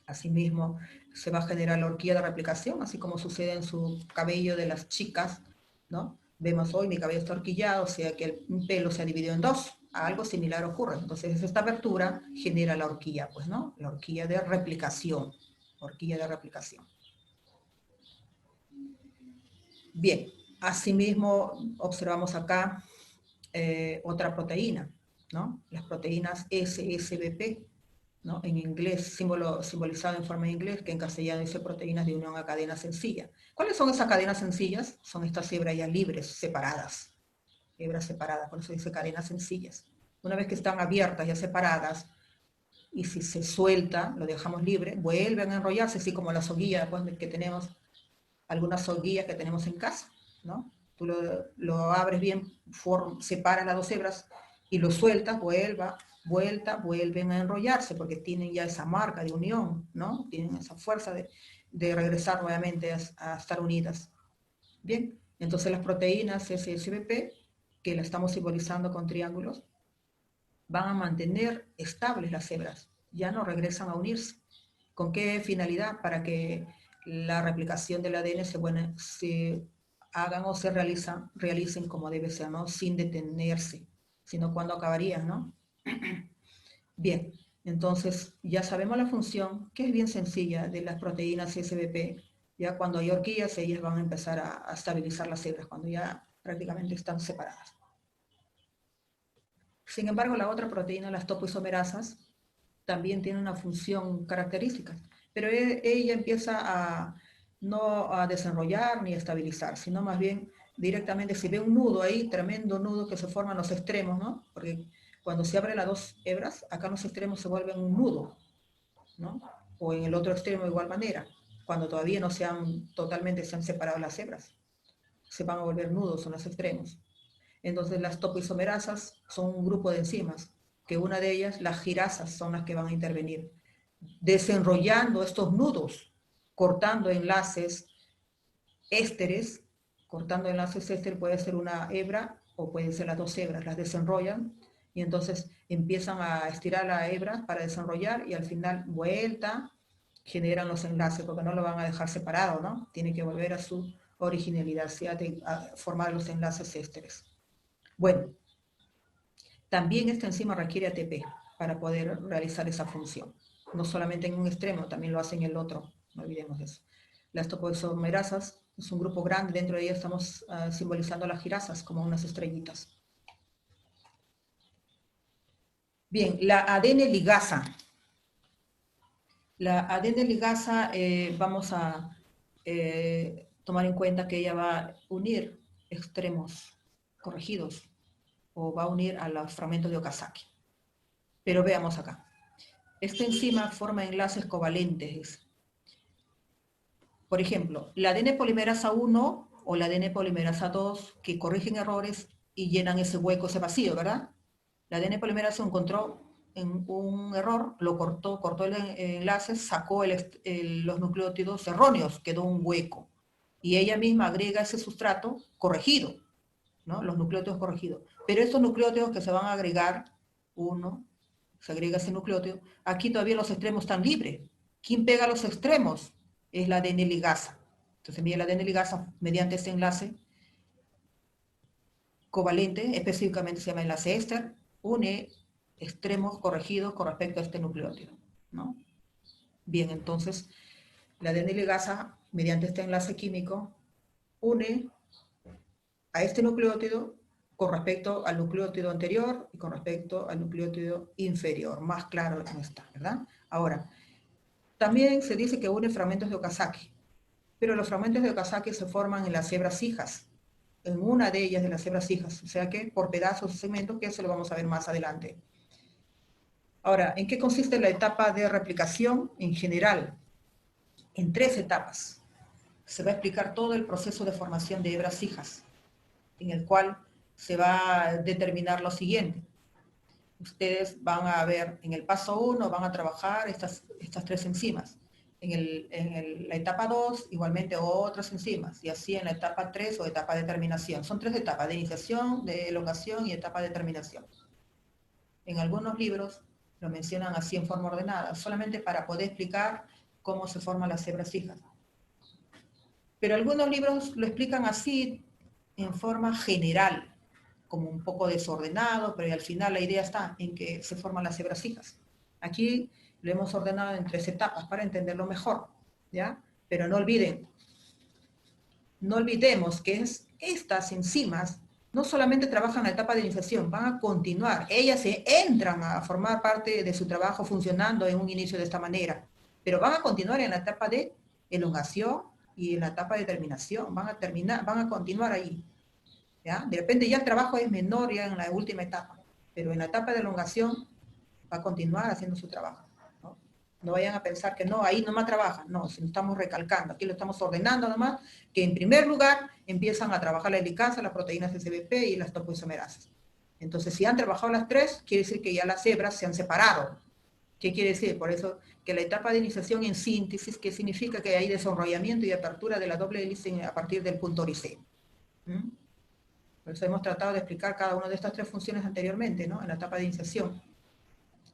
Asimismo, se va a generar la horquilla de replicación, así como sucede en su cabello de las chicas, ¿no? Vemos hoy mi cabello está horquillado, o sea que el pelo se ha dividido en 2. Algo similar ocurre. Entonces, esta abertura genera la horquilla, pues, ¿no? La horquilla de replicación. Horquilla de replicación. Bien, asimismo, observamos acá otra proteína, ¿no? Las proteínas SSBP, ¿no? En inglés, simbolizado en forma de inglés, que en castellano dice proteínas de unión a cadena sencilla. ¿Cuáles son esas cadenas sencillas? Son estas hebras ya libres, separadas. Hebras separadas, por eso dice cadenas sencillas. Una vez que están abiertas, ya separadas, y si se suelta, lo dejamos libre, vuelven a enrollarse, así como la soguilla pues, que tenemos, algunas soguillas que tenemos en casa, ¿no? Tú lo abres bien, separas las 2 hebras y lo sueltas, vuelven a enrollarse porque tienen ya esa marca de unión, ¿no? Tienen esa fuerza de regresar nuevamente a estar unidas. Bien, entonces las proteínas SSBP, que la estamos simbolizando con triángulos, van a mantener estables las hebras, ya no regresan a unirse. ¿Con qué finalidad? Para que la replicación del ADN se hagan o se realicen como debe ser, ¿no? Sin detenerse, sino cuando acabarían, ¿no? Bien, entonces ya sabemos la función, que es bien sencilla, de las proteínas SBP. Ya cuando hay horquillas, ellas van a empezar a estabilizar las hebras, cuando ya prácticamente están separadas. Sin embargo, la otra proteína, las topoisomerasas, también tiene una función característica. pero ella empieza a no a desenrollar ni a estabilizar, sino más bien directamente, si ve un nudo ahí, tremendo nudo que se forma en los extremos, ¿no? Porque cuando se abren las dos hebras, acá en los extremos se vuelven un nudo, ¿no? O en el otro extremo de igual manera, cuando todavía no se han totalmente se han separado las hebras, se van a volver nudos en los extremos. Entonces las topoisomerasas son un grupo de enzimas, que una de ellas, las girasas, son las que van a intervenir, desenrollando estos nudos, cortando enlaces ésteres, cortando enlaces éster puede ser una hebra o pueden ser las dos hebras, las desenrollan y entonces empiezan a estirar la hebra para desenrollar y al final vuelta generan los enlaces porque no lo van a dejar separado, ¿no? Tiene que volver a su originalidad, sea a formar los enlaces ésteres. Bueno, también esta enzima requiere ATP para poder realizar esa función. No solamente en un extremo, también lo hace en el otro, no olvidemos eso. Las topoisomerasas es un grupo grande, dentro de ellas estamos simbolizando las girasas como unas estrellitas. Bien, la ADN ligasa. La ADN ligasa vamos a tomar en cuenta que ella va a unir extremos corregidos o va a unir a los fragmentos de Okazaki. Pero veamos acá. Esta enzima forma enlaces covalentes. Por ejemplo, la ADN polimerasa 1 o la ADN polimerasa 2 que corrigen errores y llenan ese hueco, ese vacío, ¿verdad? La ADN polimerasa encontró en un error, lo cortó el enlace, sacó los nucleótidos erróneos, quedó un hueco. Y ella misma agrega ese sustrato corregido, ¿no? Los nucleótidos corregidos. Pero estos nucleótidos que se van a agregar, se agrega ese nucleótido, aquí todavía los extremos están libres. ¿Quién pega los extremos? Es la ADN ligasa. Entonces, mira, la ADN ligasa, mediante este enlace covalente, específicamente se llama enlace éster, une extremos corregidos con respecto a este nucleótido, ¿no? Bien, entonces, la ADN ligasa, mediante este enlace químico, une a este nucleótido con respecto al nucleótido anterior y con respecto al nucleótido inferior. Más claro no está, ¿verdad? Ahora, también se dice que une fragmentos de Okazaki, pero los fragmentos de Okazaki se forman en las hebras hijas, en una de ellas de las hebras hijas, o sea que por pedazos o segmentos, que eso lo vamos a ver más adelante. Ahora, ¿en qué consiste la etapa de replicación? En general, en 3 etapas. Se va a explicar todo el proceso de formación de hebras hijas, en el cual se va a determinar lo siguiente. Ustedes van a ver, en el paso 1 van a trabajar estas 3 enzimas. En la etapa 2, igualmente otras enzimas, y así en la etapa 3 o etapa de terminación. Son 3 etapas, de iniciación, de elongación y etapa de terminación. En algunos libros lo mencionan así en forma ordenada, solamente para poder explicar cómo se forman las hebras hijas. Pero algunos libros lo explican así en forma general, como un poco desordenado, pero al final la idea está en que se forman las hebras hijas. Aquí lo hemos ordenado en 3 etapas para entenderlo mejor, ¿ya? Pero no olvidemos que estas enzimas no solamente trabajan en la etapa de iniciación, van a continuar. Ellas se entran a formar parte de su trabajo funcionando en un inicio de esta manera, pero van a continuar en la etapa de elongación y en la etapa de terminación. Van a continuar ahí. ¿Ya? De repente ya el trabajo es menor ya en la última etapa, pero en la etapa de elongación va a continuar haciendo su trabajo. No vayan a pensar que no, ahí nomás trabajan. No, si no estamos recalcando, aquí lo estamos ordenando nomás, que en primer lugar empiezan a trabajar la helicasa, las proteínas SBP y las topoisomerasas. Entonces, si han trabajado las 3, quiere decir que ya las hebras se han separado. ¿Qué quiere decir? Por eso que la etapa de iniciación en síntesis, que significa que hay desarrollamiento y apertura de la doble hélice a partir del punto ORIC. Por eso hemos tratado de explicar cada una de estas 3 funciones anteriormente, ¿no? En la etapa de iniciación,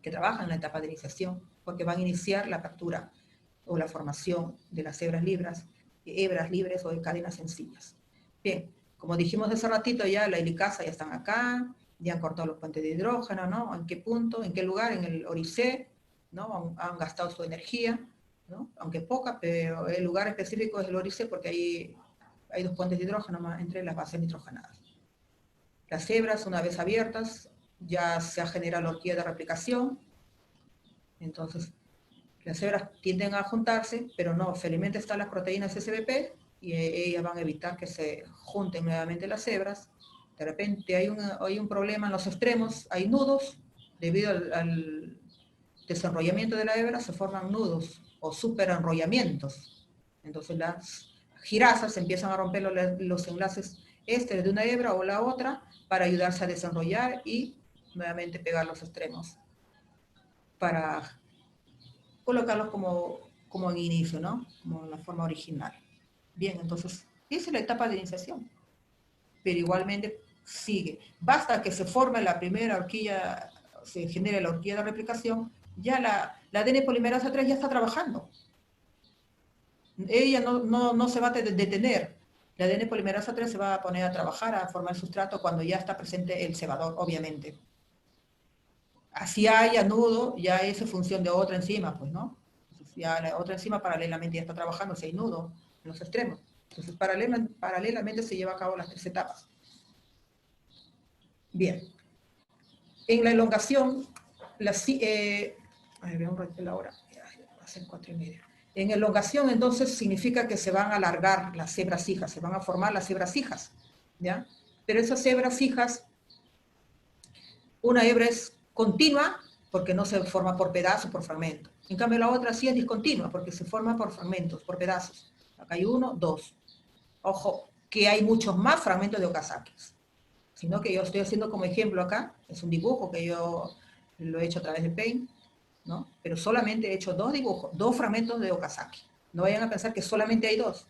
que trabajan en la etapa de iniciación, porque van a iniciar la apertura o la formación de las hebras libres o de cadenas sencillas. Bien, como dijimos hace ratito ya, la helicasa ya están acá, ya han cortado los puentes de hidrógeno, ¿no? ¿En qué punto? ¿En qué lugar? En el ORIC, ¿no? Han gastado su energía, ¿no? Aunque poca, pero el lugar específico es el ORIC porque ahí hay 2 puentes de hidrógeno entre las bases nitrogenadas. Las hebras, una vez abiertas, ya se ha generado la horquilla de replicación. Entonces, Las hebras tienden a juntarse, pero no, felizmente están las proteínas SBP y ellas van a evitar que se junten nuevamente las hebras. De repente hay un problema en los extremos, hay nudos, debido al desenrollamiento de la hebra se forman nudos o superenrollamientos. Entonces las girasas empiezan a romper los enlaces de una hebra o la otra para ayudarse a desenrollar y nuevamente pegar los extremos para colocarlos como en inicio, ¿no? Como en la forma original. Bien, entonces, esa es la etapa de iniciación. Pero igualmente sigue. Basta que se forme la primera horquilla, se genere la horquilla de replicación, ya la ADN polimerasa 3 ya está trabajando. Ella no se va a detener. La ADN polimerasa 3 se va a poner a trabajar, a formar sustrato cuando ya está presente el cebador, obviamente. Así haya nudo, ya es función de otra enzima, pues, ¿no? Entonces, ya la otra enzima paralelamente ya está trabajando, si hay nudo en los extremos. Entonces, paralelamente se lleva a cabo las 3 etapas. Bien. En la elongación, voy a un ratito la hora, ya va a ser 4:30. En elongación, entonces, significa que se van a alargar las hebras hijas, se van a formar las hebras hijas, ¿ya? Pero esas hebras hijas, una hebra es continua, porque no se forma por pedazos, por fragmentos. En cambio, la otra sí es discontinua, porque se forma por fragmentos, por pedazos. Acá hay 1, 2. Ojo, que hay muchos más fragmentos de Okazaki. Sino que yo estoy haciendo como ejemplo acá, es un dibujo que yo lo he hecho a través de Paint, ¿no? Pero solamente he hecho 2 dibujos, 2 fragmentos de Okazaki. No vayan a pensar que solamente hay 2,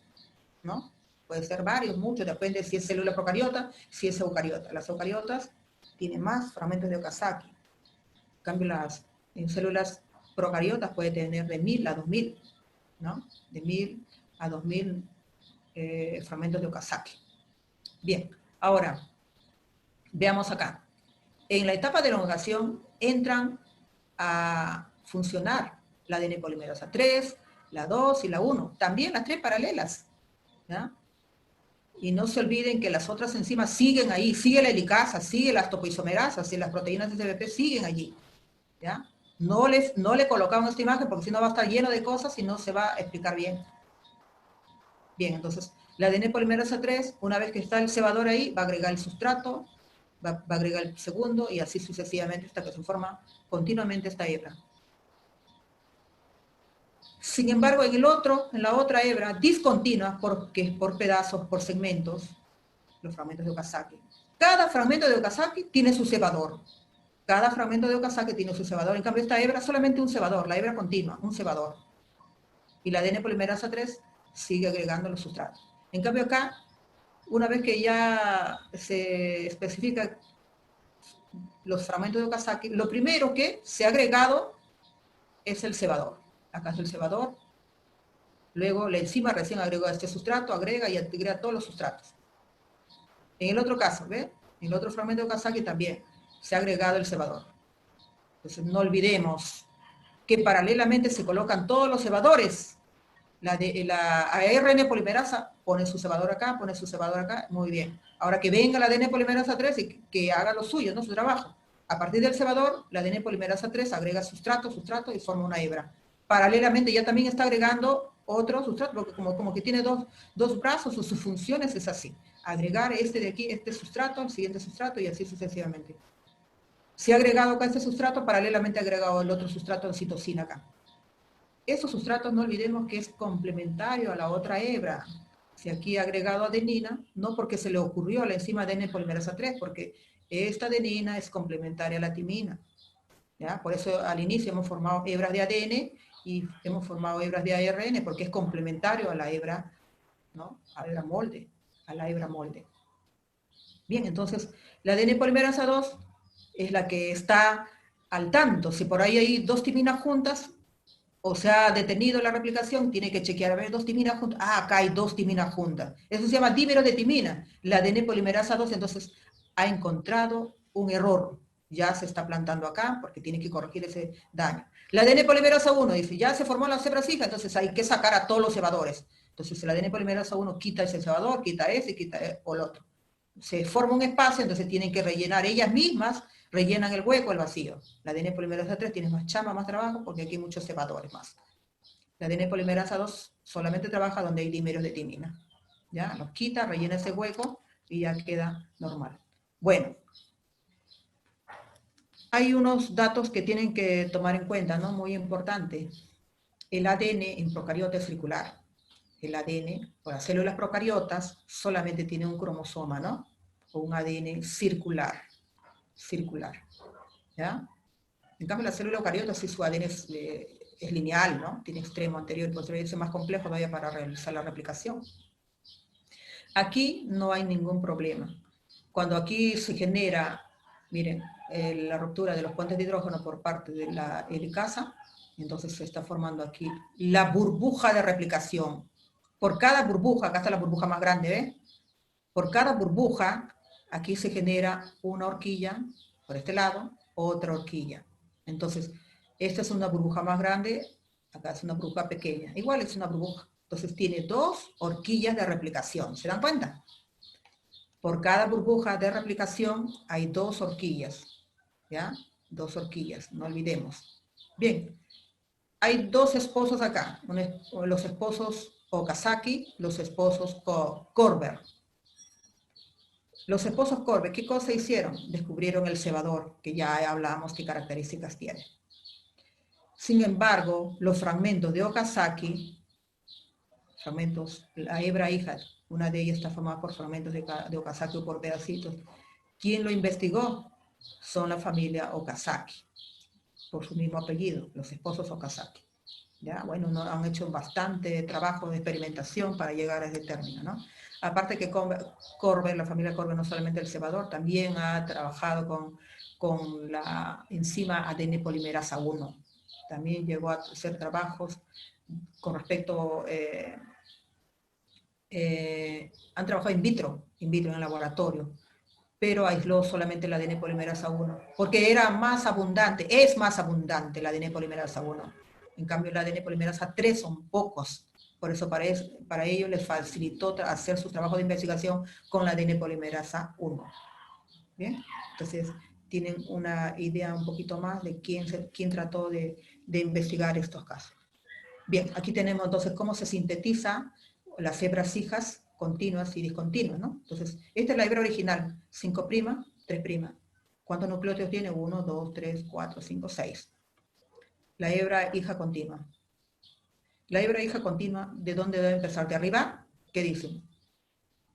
¿no? Puede ser varios, muchos, depende si es célula procariota, si es eucariota. Las eucariotas tienen más fragmentos de Okazaki. En cambio, en células procariotas puede tener de 1000 a 2000, ¿no? De 1000 a 2000 fragmentos de Okazaki. Bien, ahora, veamos acá. En la etapa de elongación entran a funcionar la ADN polimerasa 3, la 2 y la 1. También las 3 paralelas, ¿ya? Y no se olviden que las otras enzimas siguen ahí, sigue la helicasa, sigue las topoisomerasas y las proteínas de SBP siguen allí, ¿ya? No le colocamos esta imagen porque si no va a estar lleno de cosas y no se va a explicar bien. Bien, entonces, la ADN polimerasa 3, una vez que está el cebador ahí, va a agregar el sustrato, va a agregar el segundo y así sucesivamente hasta que se forma continuamente esta hebra. Sin embargo, en la otra hebra, discontinua, porque es por pedazos, por segmentos, los fragmentos de Okazaki. Cada fragmento de Okazaki tiene su cebador. Cada fragmento de Okazaki tiene su cebador. En cambio, esta hebra solamente un cebador, la hebra continua, un cebador. Y la ADN polimerasa 3 sigue agregando los sustratos. En cambio acá, una vez que ya se especifica los fragmentos de Okazaki, lo primero que se ha agregado es el cebador. Acá es el cebador. Luego la enzima recién agregó este sustrato, agrega y agrega todos los sustratos. En el otro caso, ¿ve? En el otro fragmento de Okazaki también se ha agregado el cebador. Entonces no olvidemos que paralelamente se colocan todos los cebadores. La ARN polimerasa pone su cebador acá, muy bien. Ahora que venga la ADN polimerasa 3 y que haga lo suyo, ¿no? Su trabajo. A partir del cebador, la ADN polimerasa 3 agrega sustrato y forma una hebra. Paralelamente ya también está agregando otro sustrato, porque como que tiene dos brazos, sus funciones es así. Agregar este de aquí, este sustrato, el siguiente sustrato y así sucesivamente. Si ha agregado acá este sustrato, paralelamente ha agregado el otro sustrato en citosina acá. Esos sustratos no olvidemos que es complementario a la otra hebra. Si aquí ha agregado adenina, no porque se le ocurrió a la enzima ADN polimerasa 3, porque esta adenina es complementaria a la timina. ¿Ya? Por eso al inicio hemos formado hebras de ADN y hemos formado hebras de ARN, porque es complementario a la hebra, ¿no? A la hebra molde. Bien, entonces la ADN polimerasa 2 es la que está al tanto. Si por ahí hay 2 timinas juntas, o se ha detenido la replicación, tiene que chequear, a ver, 2 timinas juntas. Ah, acá hay 2 timinas juntas. Eso se llama dímero de timina. La ADN polimerasa 2, entonces, ha encontrado un error. Ya se está plantando acá, porque tiene que corregir ese daño. La ADN polimerasa 1 dice, ya se formó la hebras hijas, entonces hay que sacar a todos los cebadores. Entonces, la ADN polimerasa 1 quita ese cebador, quita ese, o el otro. se forma un espacio, entonces tienen que rellenar ellas mismas, rellenan el hueco, el vacío. La ADN polimerasa 3 tiene más chamba, más trabajo, porque aquí hay muchos cebadores más. La ADN polimerasa 2 solamente trabaja donde hay dímeros de timina. ¿Ya? Los quita, rellena ese hueco y ya queda normal. Bueno, hay unos datos que tienen que tomar en cuenta, ¿no? Muy importante. El ADN en procariota es circular. El ADN, por las células procariotas, solamente tiene un cromosoma, ¿no? O un ADN circular. Circular. ¿Ya? En cambio, la célula eucariota sí su ADN es lineal, ¿no? Tiene extremo anterior y posterior, es más complejo todavía para realizar la replicación. Aquí no hay ningún problema. Cuando aquí se genera, miren, la ruptura de los puentes de hidrógeno por parte de la helicasa, entonces se está formando aquí la burbuja de replicación. Por cada burbuja, acá está la burbuja más grande, ¿ves? Por cada burbuja, aquí se genera una horquilla, por este lado, otra horquilla. Entonces, esta es una burbuja más grande, acá es una burbuja pequeña. Igual es una burbuja. Entonces tiene dos horquillas de replicación. ¿Se dan cuenta? Por cada burbuja de replicación hay dos horquillas. ¿Ya? Dos horquillas, no olvidemos. Bien, hay dos esposos acá. Los esposos Okazaki, los esposos Corber. Los esposos Corber, ¿qué cosa hicieron? Descubrieron el cebador, que ya hablamos qué características tiene. Sin embargo, los fragmentos de Okazaki, fragmentos, la hebra hija, una de ellas está formada por fragmentos de Okazaki o por pedacitos. ¿Quién lo investigó? Son la familia Okazaki, por su mismo apellido, los esposos Okazaki. ¿Ya? Bueno, han hecho bastante trabajo de experimentación para llegar a ese término, ¿no? Aparte que Corber, la familia Corber, no solamente el cebador, también ha trabajado con la enzima ADN polimerasa 1. También llegó a hacer trabajos con respecto, han trabajado in vitro en el laboratorio, pero aisló solamente la ADN polimerasa 1, porque era más abundante, es más abundante la ADN polimerasa 1. En cambio, la ADN polimerasa 3 son pocos. Por eso para ellos les facilitó hacer su trabajo de investigación con la ADN polimerasa 1. ¿Bien? Entonces, tienen una idea un poquito más de quién trató de investigar estos casos. Bien, aquí tenemos entonces cómo se sintetiza las hebras hijas continuas y discontinuas, ¿no? Entonces, esta es la hebra original, 5', 3'. ¿Cuántos nucleótidos tiene? 1, 2, 3, 4, 5, 6. La hebra hija continua. La hebra hija continua, ¿de dónde debe empezar? ¿De arriba? ¿Qué dicen?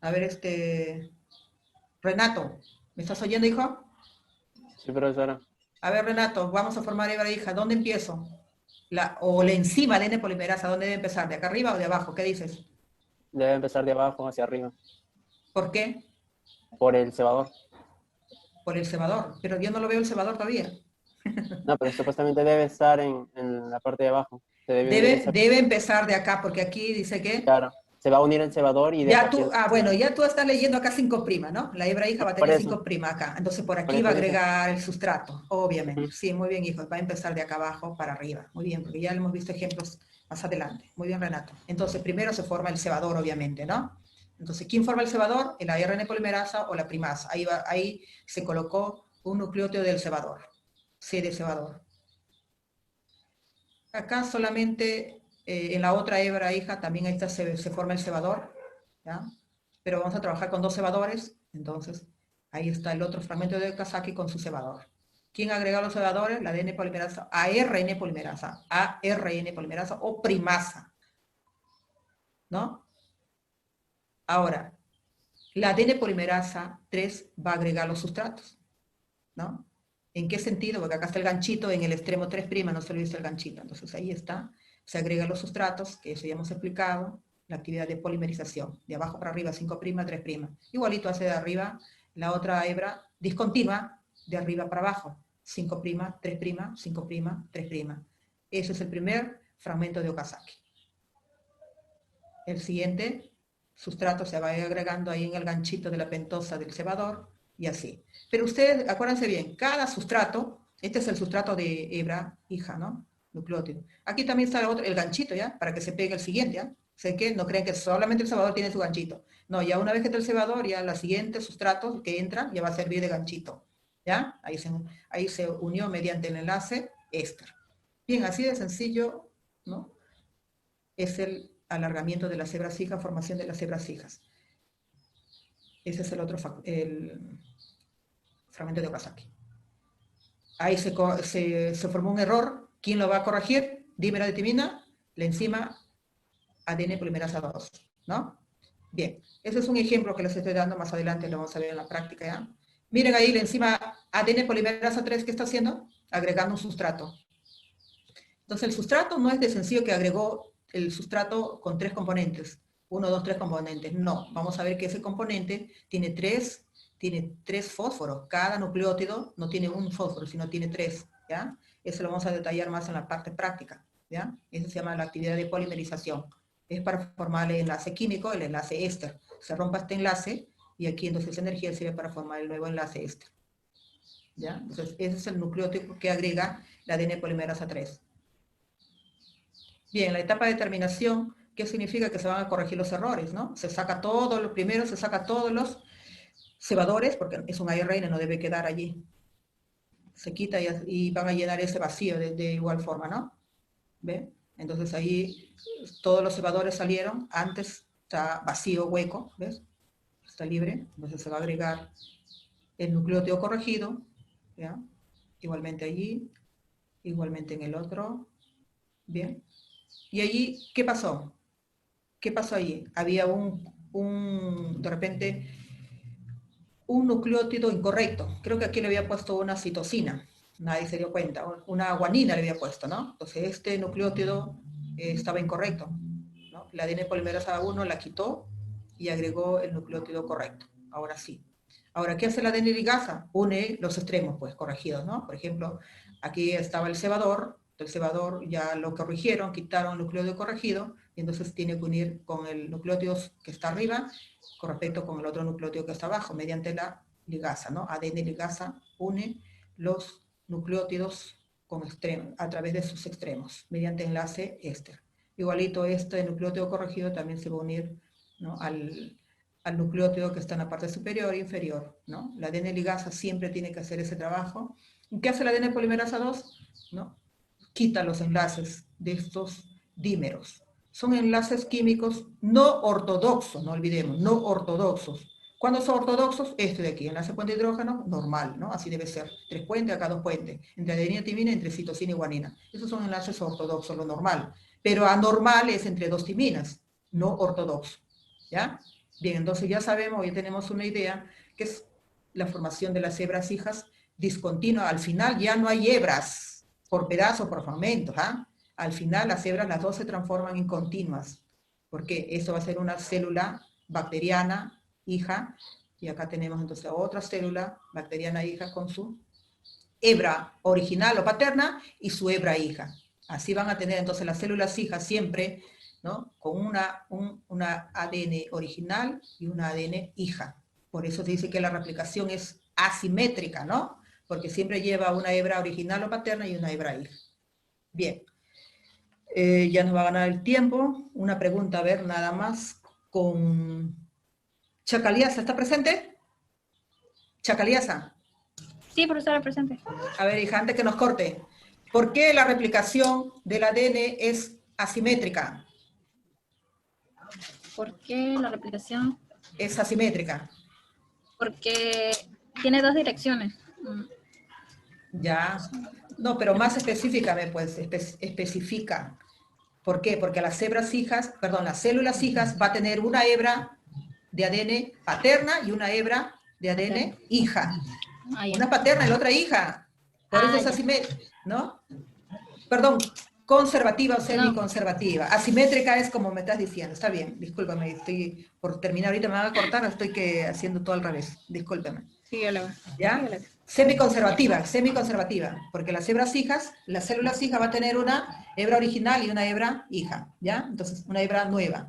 A ver, Renato, ¿me estás oyendo, hijo? Sí, profesora. A ver, Renato, vamos a formar hebra hija. ¿Dónde empiezo? O la enzima ADN polimerasa, ¿dónde debe empezar? ¿De acá arriba o de abajo? ¿Qué dices? Debe empezar de abajo hacia arriba. ¿Por qué? Por el cebador. Por el cebador. Pero yo no lo veo el cebador todavía. No, pero supuestamente debe estar en la parte de abajo. Se debe unir Debe empezar de acá, porque aquí dice que... Claro, se va a unir el cebador y... Ya tú, bueno, ya tú estás leyendo acá 5', ¿no? La hebra hija va a tener 5' acá. Entonces por aquí va a agregar el sustrato, obviamente. Sí, muy bien, hijo. Va a empezar de acá abajo para arriba. Muy bien, porque ya hemos visto ejemplos más adelante. Muy bien, Renato. Entonces primero se forma el cebador, obviamente, ¿no? Entonces, ¿quién forma el cebador? El ARN polimerasa o la primasa. Ahí se colocó un nucleótido del cebador. C de cebador. Acá solamente en la otra hebra hija también ahí está, se forma el cebador, ¿ya? Pero vamos a trabajar con dos cebadores, entonces ahí está el otro fragmento de Okazaki con su cebador. ¿Quién agrega los cebadores? La ADN polimerasa, ARN polimerasa o primasa, ¿no? Ahora, la ADN polimerasa 3 va a agregar los sustratos, ¿no? ¿En qué sentido? Porque acá está el ganchito en el extremo 3', no se olvide el ganchito. Entonces ahí está, se agregan los sustratos, que eso ya hemos explicado, la actividad de polimerización, de abajo para arriba, 5', 3'. Igualito hace de arriba la otra hebra discontinua, de arriba para abajo, 5', 3', 5', 3'. Ese es el primer fragmento de Okazaki. El siguiente sustrato se va agregando ahí en el ganchito de la pentosa del cebador, y así. Pero ustedes, acuérdense bien, cada sustrato, este es el sustrato de hebra hija, ¿no? Nucleótido. Aquí también está el ganchito, ¿ya? Para que se pegue el siguiente, ¿ya? Sé que no creen que solamente el cebador tiene su ganchito. No, ya una vez que está el cebador, ya la siguiente sustrato que entra ya va a servir de ganchito. ¿Ya? Ahí se unió mediante el enlace éster. Bien, así de sencillo, ¿no? Es el alargamiento de las hebras hijas, formación de las hebras hijas. Ese es el otro el fragmento de Okazaki. Ahí se formó un error. ¿Quién lo va a corregir? Dímero de timina, la enzima ADN polimerasa 2, ¿no? Bien, ese es un ejemplo que les estoy dando, más adelante lo vamos a ver en la práctica, ¿ya? Miren ahí la enzima ADN polimerasa 3, ¿qué está haciendo? Agregando un sustrato. Entonces el sustrato no es de sencillo que agregó el sustrato con 3 componentes. 1, 2, 3 componentes. No, vamos a ver que ese componente tiene tres fósforos. Cada nucleótido no tiene un fósforo, sino tiene 3, ¿ya? Eso lo vamos a detallar más en la parte práctica, ¿ya? Eso se llama la actividad de polimerización. Es para formar el enlace químico, el enlace éster. Se rompa este enlace y aquí entonces esa energía sirve para formar el nuevo enlace éster, ¿ya? Entonces ese es el nucleótido que agrega la ADN polimerasa 3. Bien, la etapa de terminación, ¿qué significa? Que se van a corregir los errores, ¿no? Se saca primero se saca todos los cebadores, porque es un ARN, no debe quedar allí. Se quita y van a llenar ese vacío de igual forma, ¿no? ¿Ven? Entonces ahí todos los cebadores salieron, antes está vacío, hueco, ¿ves? Está libre, entonces se va a agregar el nucleótido corregido, ¿ya? Igualmente allí, igualmente en el otro, ¿bien? Y allí, ¿qué pasó? ¿Qué pasó allí? Había de repente, un nucleótido incorrecto. Creo que aquí le había puesto una citosina. Nadie se dio cuenta. Una guanina le había puesto, ¿no? Entonces, este nucleótido estaba incorrecto, ¿no? La ADN polimerasa 1 la quitó y agregó el nucleótido correcto. Ahora sí. Ahora, ¿qué hace la ADN ligasa? Une los extremos, pues, corregidos, ¿no? Por ejemplo, aquí estaba el cebador ya lo corrigieron, quitaron el nucleótido corregido, y entonces tiene que unir con el nucleótido que está arriba, con respecto con el otro nucleótido que está abajo, mediante la ligasa, ¿no? ADN ligasa une los nucleótidos a través de sus extremos, mediante enlace éster. Igualito este nucleótido corregido también se va a unir, ¿no? al nucleótido que está en la parte superior e inferior, ¿no? La ADN ligasa siempre tiene que hacer ese trabajo. ¿Y qué hace la ADN polimerasa 2? ¿No? Quita los enlaces de estos dímeros. Son enlaces químicos no ortodoxos, no olvidemos, no ortodoxos. ¿Cuándo son ortodoxos? Este de aquí, enlace puente hidrógeno, normal, ¿no? Así debe ser. 3 puentes, acá 2 puentes. Entre adenina y timina, entre citosina y guanina. Esos son enlaces ortodoxos, lo normal. Pero anormal es entre 2 timinas, no ortodoxo. ¿Ya? Bien, entonces ya sabemos, ya tenemos una idea, que es la formación de las hebras hijas discontinua. Al final ya no hay hebras por pedazos, por fragmentos, ¿ah? Al final las hebras, las dos se transforman en continuas, porque eso va a ser una célula bacteriana hija, y acá tenemos entonces otra célula bacteriana hija con su hebra original o paterna y su hebra hija. Así van a tener entonces las células hijas siempre, ¿no? Con una ADN original y una ADN hija. Por eso se dice que la replicación es asimétrica, ¿no? Porque siempre lleva una hebra original o paterna y una hebra hija. Bien. Ya nos va a ganar el tiempo. Una pregunta, a ver, nada más, con Chacaliasa. ¿Está presente? Chacaliasa. Sí, profesora, presente. A ver, hija, antes que nos corte. ¿Por qué la replicación del ADN es asimétrica? ¿Por qué la replicación? Es asimétrica. Porque tiene 2 direcciones. Ya. No, pero más específicame, pues, especifica. ¿Por qué? Porque las células hijas va a tener una hebra de ADN paterna y una hebra de ADN hija. Una paterna y la otra hija. Por eso es asimétrica, ¿no? Perdón, conservativa o semiconservativa. Asimétrica es como me estás diciendo. Está bien, discúlpame, estoy por terminar, ahorita me van a cortar, estoy haciendo todo al revés. Discúlpame. Síguelo. ¿Ya? Síguelo. Semiconservativa, porque las células hijas va a tener una hebra original y una hebra hija, ¿ya? Entonces, una hebra nueva.